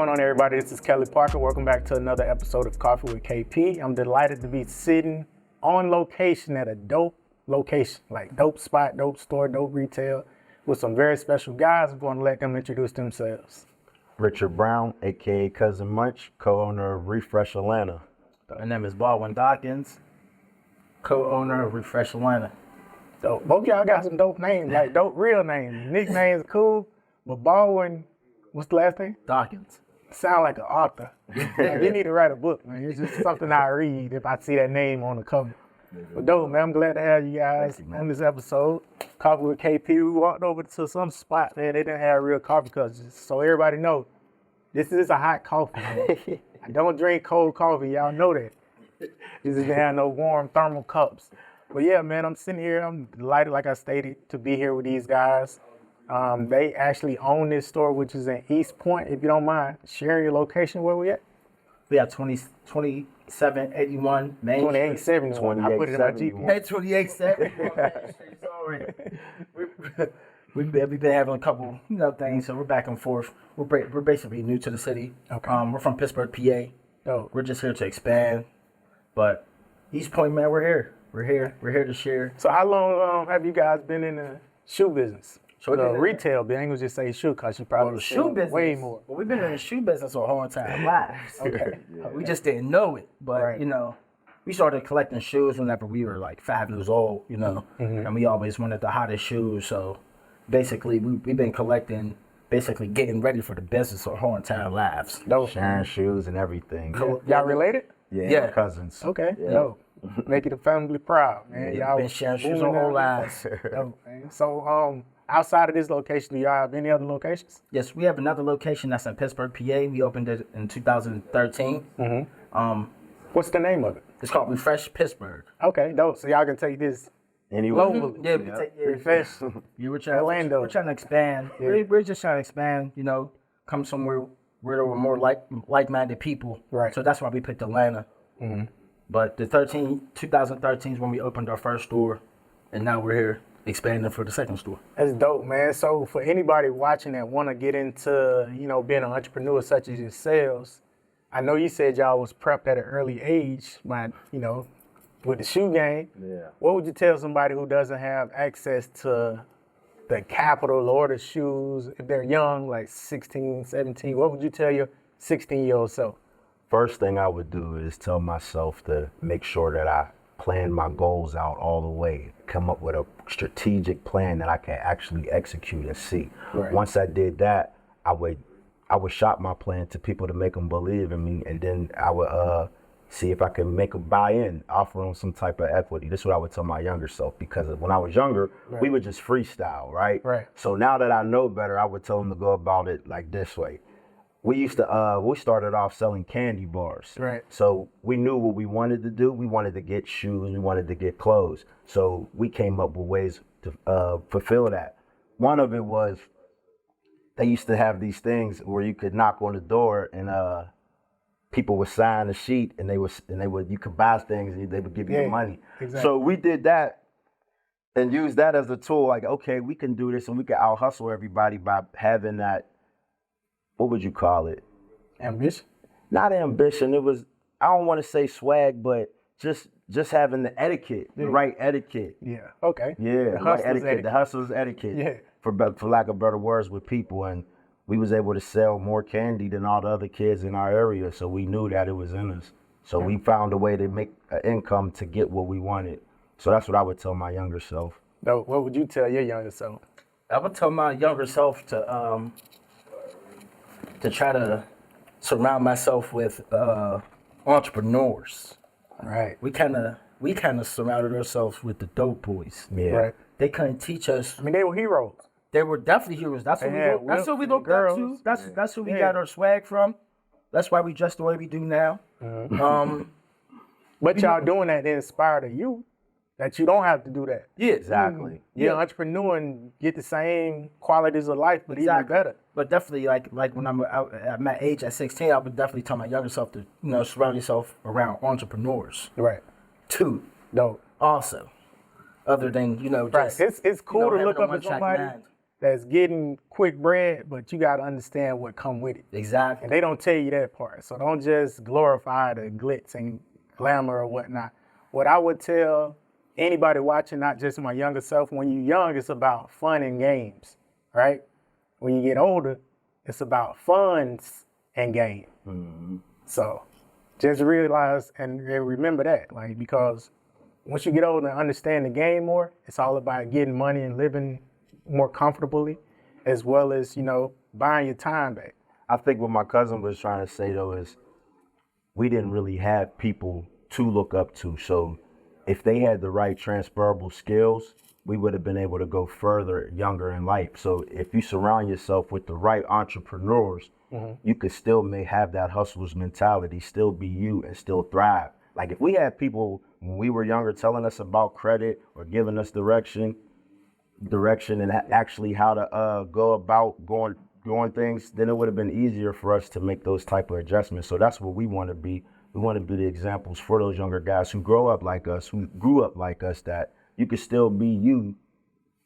going on, everybody? This is Kelly Parker. Welcome back to another episode of Coffee with KP. I'm delighted to be sitting on location at a dope location, like dope spot, dope store, dope retail, with some very special guys. I'm going to let them introduce themselves. Richard Brown, aka Cousin Munch, co-owner of Refresh Atlanta. My name is Baldwin, Dawkins, co-owner of Refresh Atlanta. Dope. Both y'all got some dope names, like dope real names. Nicknames cool, but Baldwin, what's the last name? Dawkins. Sound like an author. Like, you need to write a book, man. It's just something I read if I see that name on the cover. But dope, man. I'm glad to have you guys on this episode. Coffee with KP. We walked over to some spot, man. They didn't have real coffee cups, so everybody know this is a hot coffee, man. I don't drink cold coffee. Y'all know that. This is have no warm thermal cups. But yeah, man, I'm sitting here. I'm delighted, like I stated, to be here with these guys. They actually own this store, which is in East Point. If you don't mind sharing your location, where we at? We have 2781 Main 2871. I put it in my GPS. Hey, 2871. Sorry. We've been having a couple, things, so we're back and forth. We're basically new to the city. Okay. We're from Pittsburgh, PA. Oh. We're just here to expand. But East Point, man, we're here. We're here to share. So how long have you guys been in the shoe business? So the retail, but I ain't gonna just say shoe, because you probably the shoe business way more. Well, we've been in the shoe business our whole entire lives. Okay. We just didn't know it, but Right. we started collecting shoes whenever we were like 5 years old. And we always wanted the hottest shoes. So basically, we've been collecting, basically getting ready for the business our whole entire lives. Dope. Sharing shoes and everything. Y'all related? Yeah. Cousins. Okay. Dope. Make it a family proud, man. Y'all been sharing shoes our whole lives. Dope, man. So outside of this location, do y'all have any other locations? Yes, we have another location that's in Pittsburgh, PA. We opened it in 2013. What's the name of it? It's called Refresh Pittsburgh. Okay, dope. So y'all can take this Anyway. globally. Yeah, we take Refresh. We're trying Orlando. We're trying to expand. Yeah. We're just trying to expand. Come somewhere where there were more like-minded people. Right. So that's why we picked Atlanta. But 2013 is when we opened our first store, and now we're here expanding for the second store. That's dope, man. So for anybody watching that want to get into, being an entrepreneur such as yourselves, I know you said y'all was prepped at an early age by, with the shoe game. Yeah. What would you tell somebody who doesn't have access to the capital or the shoes, if they're young, like 16, 17, what would you tell your 16-year-old self? First thing I would do is tell myself to make sure that I plan my goals out all the way, come up with a strategic plan that I can actually execute and see. Right. Once I did that, I would shop my plan to people to make them believe in me, and then I would see if I could make them buy in, offer them some type of equity. This is what I would tell my younger self, because when I was younger, we would just freestyle, right? Right. So now that I know better, I would tell them to go about it like this way. We started off selling candy bars. Right. So we knew what we wanted to do. We wanted to get shoes. We wanted to get clothes. So we came up with ways to fulfill that. One of it was they used to have these things where you could knock on the door and people would sign a sheet, and you could buy things and they would give you money. Exactly. So we did that and used that as a tool. Like, okay, we can do this, and we can out hustle everybody by having that. What would you call it? Ambition? Not ambition. It was, I don't want to say swag, but just having the etiquette, the right etiquette. Yeah. Okay. Yeah, The right hustler's etiquette, the hustler's etiquette. Yeah. For lack of better words, with people, and we was able to sell more candy than all the other kids in our area, so we knew that it was in us. So we found a way to make an income to get what we wanted. So that's what I would tell my younger self. Dope. What would you tell your younger self? I would tell my younger self to try to surround myself with entrepreneurs. Right. We kind of surrounded ourselves with the dope boys. Yeah. Right. They couldn't teach us. I mean, they were heroes. They were definitely heroes. That's what Yeah, that's what we looked up to. That's who we got our swag from. That's why we dress the way we do now. But y'all doing that to inspire the youth that you don't have to do that. Yeah, Exactly. You're an entrepreneur and get the same qualities of life, but even better. But definitely, like when I'm out at my age at 16, I would definitely tell my younger self to surround yourself around entrepreneurs Right. too. Dope. Also, other than Right. just It's cool to having look a up at one-track somebody. mind. that's getting quick bread, but you got to understand what come with it. Exactly. And they don't tell you that part. So don't just glorify the glitz and glamour or whatnot. What I would tell anybody watching, not just my younger self, when you're young, it's about fun and games, right? When you get older, it's about funds and game. So just realize and remember that, like, because once you get older and understand the game more, it's all about getting money and living more comfortably, as well as, you know, buying your time back. I think what my cousin was trying to say though is we didn't really have people to look up to. So if they had the right transferable skills, we would have been able to go further younger in life. So if you surround yourself with the right entrepreneurs, you could still may have that hustler's mentality, still be you and still thrive. Like if we had people when we were younger telling us about credit or giving us direction and actually how to go about going things, then it would have been easier for us to make those type of adjustments. So that's what we want to be. We want to be the examples for those younger guys who grow up like us, who grew up like us, that you can still be you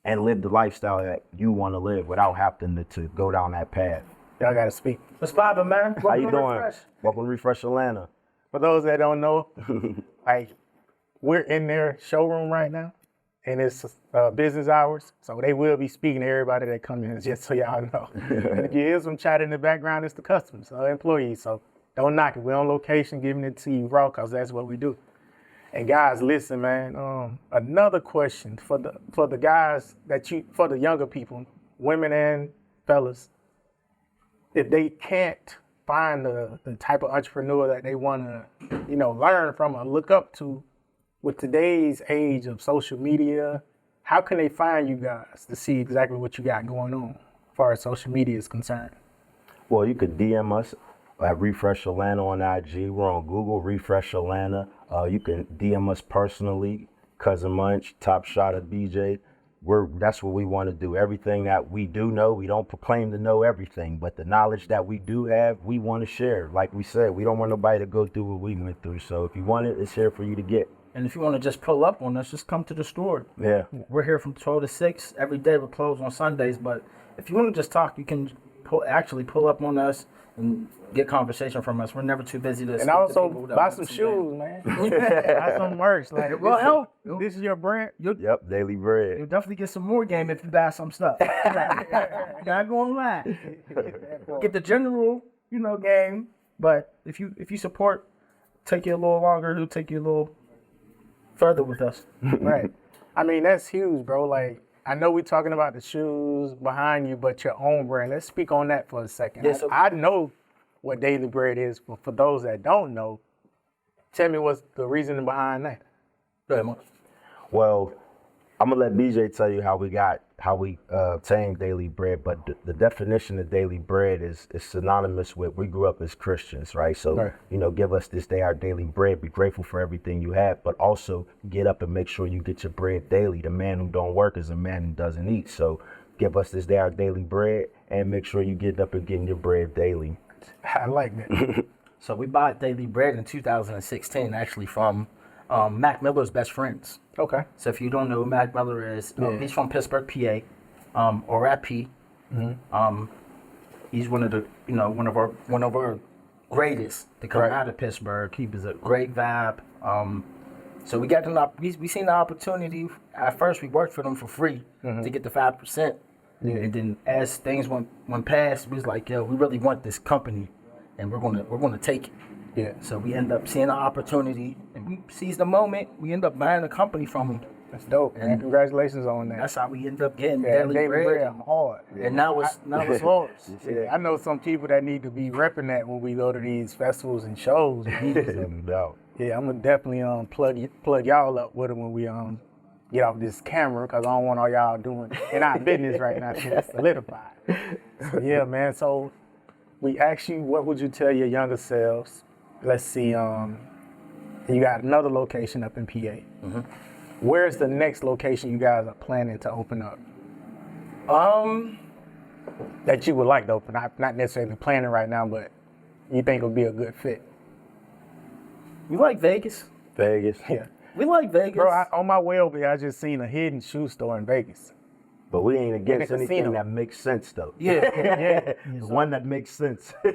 and live the lifestyle that you want to live without having to go down that path. Y'all got to speak. What's poppin', man? How you doing? Welcome to Refresh Atlanta. For those that don't know, like, we're in their showroom right now, and it's business hours, so they will be speaking to everybody that come in, just so y'all know. And if you hear some chat in the background, it's the customers, employees, so don't knock it. We're on location giving it to you raw, because that's what we do. And guys, listen, man, another question for the guys for the younger people, women and fellas, if they can't find the type of entrepreneur that they want to, you know, learn from or look up to with today's age of social media, how can they find you guys to see exactly what you got going on as far as social media is concerned? Well, you could DM us at Refresh Atlanta on IG. We're on Google, Refresh Atlanta. You can DM us personally, Cousin Munch, Top Shot of BJ. That's what we want to do. Everything that we do know, we don't proclaim to know everything, but the knowledge that we do have, we want to share. Like we said, we don't want nobody to go through what we went through. So if you want it, it's here for you to get. And if you want to just pull up on us, just come to the store. Yeah. We're here from 12 to 6 every day. We're closed on Sundays, but if you want to just talk, you can actually pull up on us and get conversation from us. We're never too busy to And speak also to people that buy want some to shoes, man. Buy some merch. Like, It will help. This is your brand. Yep, Daily Bread. You'll definitely get some more game if you buy some stuff. Not gonna lie. Get the general, you know, game. But if you support, take you a little longer, it'll take you a little further with us. Right. I mean, that's huge, bro. Like, I know we're talking about the shoes behind you, but your own brand. Let's speak on that for a second. Yeah, so- I know what Daily Bread is, but for those that don't know, tell me what's the reasoning behind that. Very much. Well, I'm gonna let BJ tell you how we obtained Daily Bread, but the definition of Daily Bread is synonymous with we grew up as Christians, right? So, Right. you know, give us this day our daily bread, be grateful for everything you have, but also get up and make sure you get your bread daily. The man who don't work is a man who doesn't eat. So give us this day our daily bread and make sure you get up and getting your bread daily. I like that. So we bought Daily Bread in 2016, actually from Mac Miller's best friends. Okay. So if you don't know who Mac Miller is, he's from Pittsburgh, PA, or at P. He's one of the, you know, one of our greatest to come Right. out of Pittsburgh. He was a great vibe. So we got we seen the opportunity. At first, we worked for them for free to get the 5%. Yeah. And then as things went past, we was like, yo, we really want this company, and we're gonna take it. Yeah. So we end up seeing the opportunity, and we seized the moment. We end up buying the company from them. That's dope, man. Congratulations on that. That's how we end up getting Yeah, Daily Bread. hard. And now it's ours. Yeah, I know some people that need to be repping that when we go to these festivals and shows. No doubt. Yeah, I'm gonna definitely plug y'all up with it when we get off this camera, because I don't want all y'all doing in our business right now. So that's solidified. So yeah, man. So we asked you, what would you tell your younger selves? Let's see. You got another location up in PA. Where's the next location you guys are planning to open up? That you would like to open. Not necessarily planning right now, but you think would be a good fit. We like Vegas. Vegas. Yeah. We like Vegas. Bro, on my way over here, I just seen a hidden shoe store in Vegas. But we ain't against In a anything casino. that makes sense, though. Yeah. The one that makes sense. For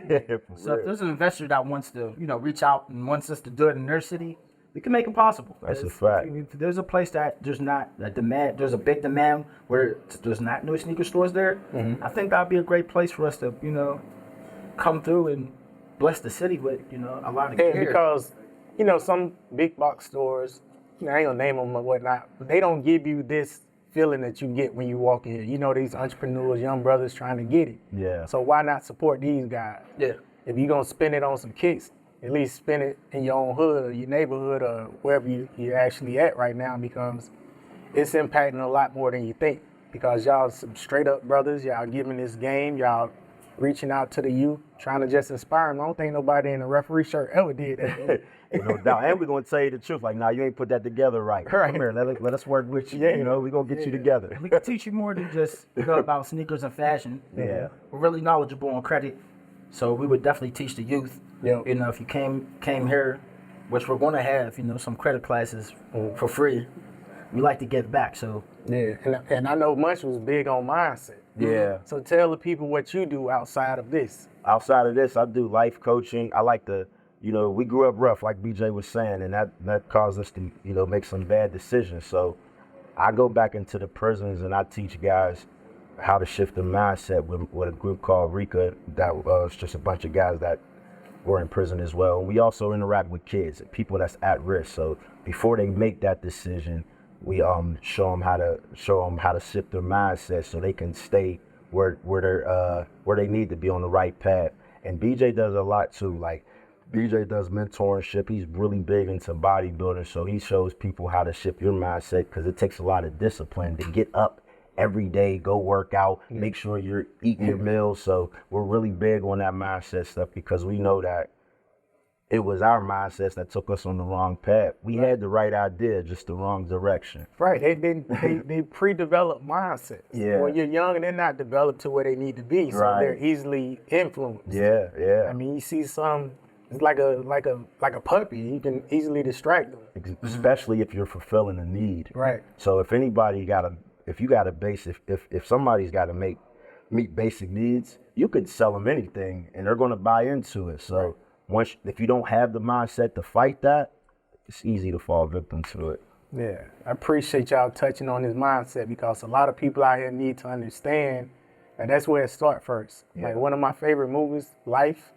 So if real. there's an investor that wants to, reach out and wants us to do it in their city, we can make it possible. That's a Because fact. If there's a place that there's not a demand, there's a big demand where there's not no sneaker stores there. I think that'd be a great place for us to, come through and bless the city with, a lot of Yeah, care. because, some big box stores, I ain't gonna name them or whatnot, but they don't give you this feeling that you get when you walk in here. These entrepreneurs, young brothers trying to get it. Yeah. So why not support these guys? Yeah. If you're gonna spend it on some kicks, at least spend it in your own hood or your neighborhood or wherever you're actually at right now, because it's impacting a lot more than you think. Because y'all some straight up brothers, y'all giving this game, y'all reaching out to the youth, trying to just inspire them. I don't think nobody in a referee shirt ever did that. No doubt. And we're going to tell you the truth. Like, nah, you ain't put that together right. Right. Come here. Let us work with you. Yeah. We're going to get you together. We can teach you more than just about sneakers and fashion. Yeah. We're really knowledgeable on credit, so we would definitely teach the youth. Yep. If you came here, which we're going to have, some credit classes for free. We like to give back, so Yeah, and I know Munch was big on mindset. Yeah. So tell the people what you do outside of this. Outside of this, I do life coaching. I like to, we grew up rough, like BJ was saying, and that caused us to, make some bad decisions. So I go back into the prisons and I teach guys how to shift their mindset with a group called RICA. That was just a bunch of guys that were in prison as well. And we also interact with kids, people that's at risk. So before they make that decision, we show them how to shift their mindset so they can stay where they need to be on the right path. And BJ does a lot too. Like BJ does mentorship. He's really big into bodybuilding, so he shows people how to shift your mindset because it takes a lot of discipline to get up every day, go work out, make sure you're eating your meals. So we're really big on that mindset stuff because we know that it was our mindsets that took us on the wrong path. We had the right idea, just the wrong direction. Right, they pre-developed mindsets. Yeah. When you're young, they're not developed to where they need to be, so Right. they're easily influenced. Yeah. I mean, you see some, it's like a puppy. You can easily distract them. Especially if you're fulfilling a need. Right. So if somebody's got to meet basic needs, you could sell them anything and they're going to buy into it. So if you don't have the mindset to fight that, it's easy to fall victim to it. Yeah, I appreciate y'all touching on this mindset because a lot of people out here need to understand that that's where it starts first. Yeah. Like one of my favorite movies, Life,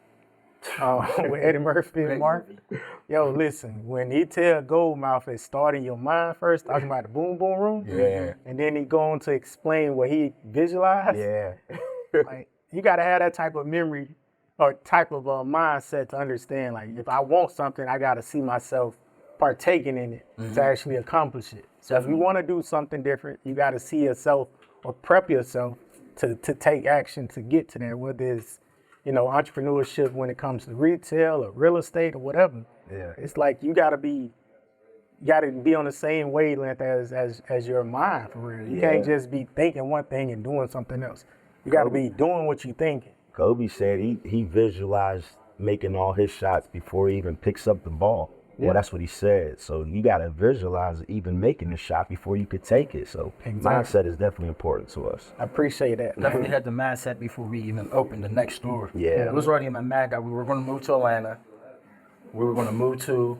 with Eddie Murphy and Mark. Yo, listen, when he tell Goldmouth it start in your mind first, talking about the boom boom room, Yeah. and then he go on to explain what he visualized. Yeah. Like you gotta have that type of memory or type of mindset to understand. Like if I want something, I gotta see myself partaking in it to actually accomplish it. So if you want to do something different, you gotta see yourself or prep yourself to take action to get to that. Whether it's entrepreneurship when it comes to retail or real estate or whatever. Yeah. It's like you gotta be on the same wavelength as your mind for real. You can't just be thinking one thing and doing something else. You gotta be doing what you're thinking. Kobe said he visualized making all his shots before he even picks up the ball. Yeah. Well, that's what he said. So you got to visualize even making the shot before you could take it. So Exactly. mindset is definitely important to us. I appreciate that. definitely had the mindset before we even opened the next store. Yeah. It was already in my mind that we were going to move to Atlanta. We were going to move to,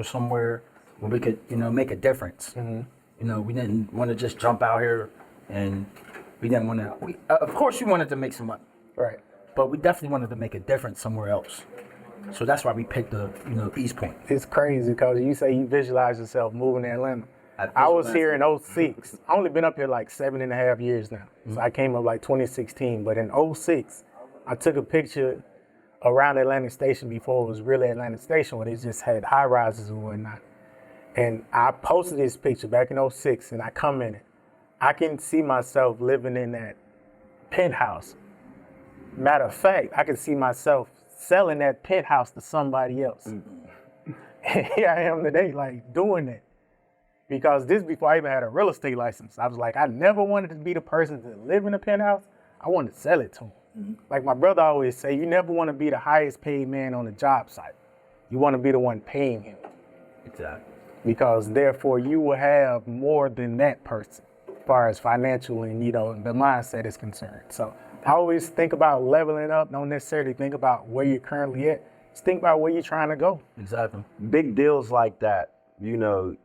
somewhere where we could, make a difference. We didn't want to just jump out here and we didn't want to, of course we wanted to make some money, Right. but we definitely wanted to make a difference somewhere else. So that's why we picked the, East Point. It's crazy because you say you visualize yourself moving to Atlanta. I was here in 06. I only been up here like 7.5 years now. So I came up like 2016. But in 06, I took a picture around Atlantic Station before it was really Atlantic Station, where they just had high rises and whatnot. And I posted this picture back in 06 and I commented, I can see myself living in that penthouse. Matter of fact, I can see myself selling that penthouse to somebody else. And here I am today, like doing it. Because this before I even had a real estate license. I was like, I never wanted to be the person to live in a penthouse. I wanted to sell it to him. Like my brother always say, you never want to be the highest paid man on the job site. You want to be the one paying him. Exactly. Because therefore you will have more than that person. far as financial and, you know, the mindset is concerned. So I always think about leveling up, don't necessarily think about where you're currently at. Just think about where you're trying to go. Exactly. Big deals like that, you know,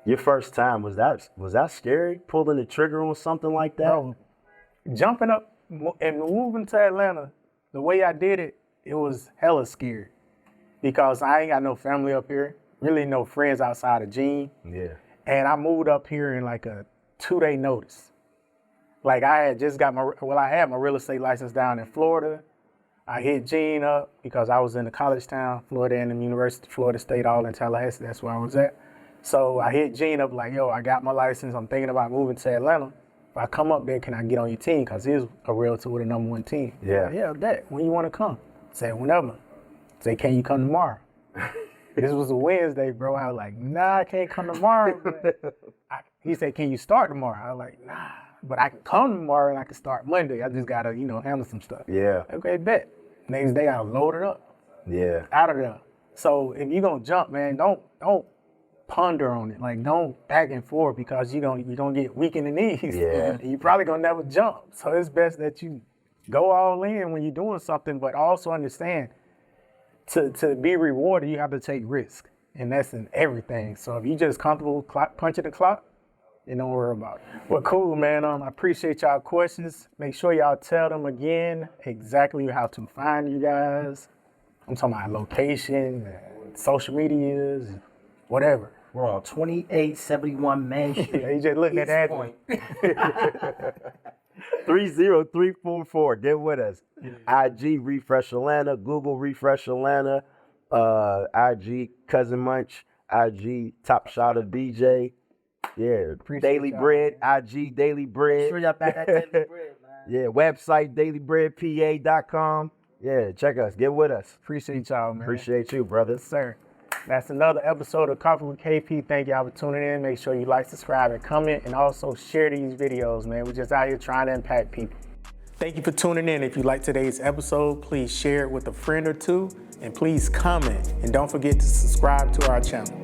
your first time, was that scary, pulling the trigger on something like that? Bro, jumping up and moving to Atlanta, the way I did it, it was hella scary. Because I ain't got no family up here, really no friends outside of Gene. Yeah. And I moved up here in like a 2-day notice. Like I had just got I had my real estate license down in Florida. I hit Gene up because I was in the college town, Florida A&M University, Florida State, all in Tallahassee. That's where I was at. So I hit Gene up like, yo, I got my license. I'm thinking about moving to Atlanta. If I come up there, can I get on your team? Because he's a realtor with a #1 team. Yeah. Yeah, that. When you want to come? Say, whenever. Say, can you come tomorrow? This was a Wednesday, bro. I was like, nah, I can't come tomorrow. He said, can you start tomorrow? I was like, nah, but I can come tomorrow and I can start Monday. I just got to, you know, handle some stuff. Yeah. Okay, bet. Next day, I loaded up. Yeah. Out of there. So if you're going to jump, man, don't ponder on it. Like, don't back and forth because you're gonna get weak in the knees. Yeah. You're probably going to never jump. So it's best that you go all in when you're doing something, but also understand to be rewarded, you have to take risk. And that's in everything. So if you just comfortable punching the clock, you don't worry about it. Well, cool, man. I appreciate y'all questions. Make sure y'all tell them again exactly how to find you guys. I'm talking about location, social medias, whatever. We're on 2871 Main Street. Yeah, you just looking at that. 30344. Get with us. IG Refresh Atlanta, Google Refresh Atlanta, IG Cousin Munch, IG Top Shot of BJ. Yeah, Appreciate Daily y'all, Bread, IG Daily Bread. Sure y'all back at Daily Bread, man. Yeah, website dailybreadpa.com. Yeah, check us. Get with us. Appreciate y'all, man. Appreciate you, brother. Yes, sir. That's another episode of Coffee with KP. Thank y'all for tuning in. Make sure you like, subscribe, and comment, and also share these videos, man. We're just out here trying to impact people. Thank you for tuning in. If you like today's episode, please share it with a friend or two, and please comment. And don't forget to subscribe to our channel.